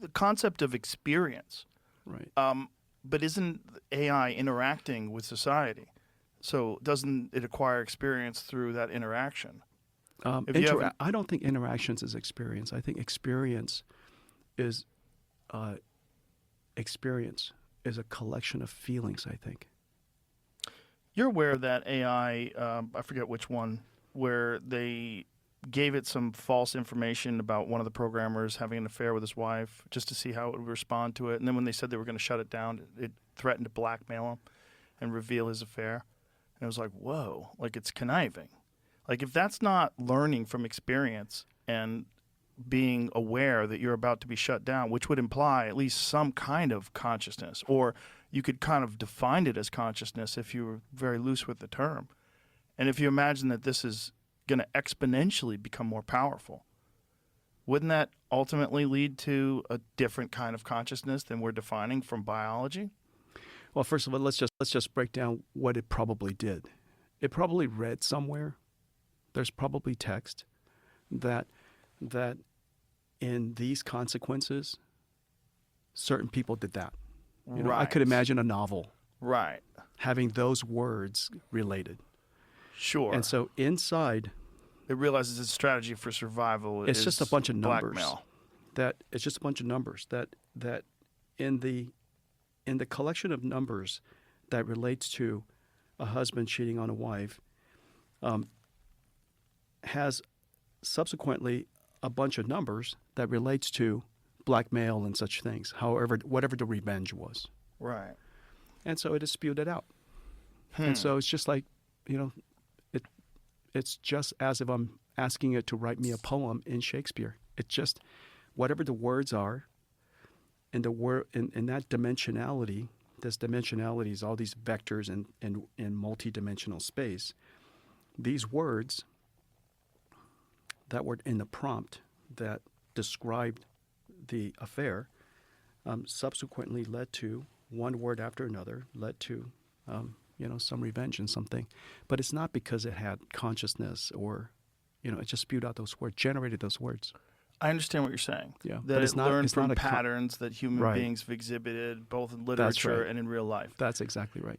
the concept of experience. Right. But isn't AI interacting with society? So doesn't it acquire experience through that interaction? If you haven't- I don't think interactions is experience. I think experience is a collection of feelings, I think. You're aware that AI, I forget which one, where they gave it some false information about one of the programmers having an affair with his wife just to see how it would respond to it. And then when they said they were going to shut it down, it threatened to blackmail him and reveal his affair. And it was like, whoa, like it's conniving. Like if that's not learning from experience and being aware that you're about to be shut down, which would imply at least some kind of consciousness, or you could kind of define it as consciousness if you were very loose with the term. And if you imagine that this is going to exponentially become more powerful, wouldn't that ultimately lead to a different kind of consciousness than we're defining from biology? Well, first of all, let's just break down what it probably did. It probably read somewhere. There's probably text that in these consequences, certain people did that. You know, I could imagine a novel Right. having those words related. Sure. And so inside, it realizes its strategy for survival it's is just a bunch of numbers. blackmail. It's just a bunch of numbers that in the collection of numbers that relates to a husband cheating on a wife, has subsequently a bunch of numbers that relates to blackmail and such things. However, whatever the revenge was, Right. and so it has spewed it out. And so it's just like, you know, it's just as if I'm asking it to write me a poem in Shakespeare. It's just whatever the words are, and the word in that dimensionality. This dimensionality is all these vectors in multi-dimensional space. These words that were in the prompt that described the affair subsequently led to one word after another, led to some revenge and something. But it's not because it had consciousness or, it just spewed out those words, generated those words. I understand what you're saying. Yeah, that but it it's not, learned it's from not patterns that human Right. beings have exhibited both in literature right. and in real life. That's exactly right.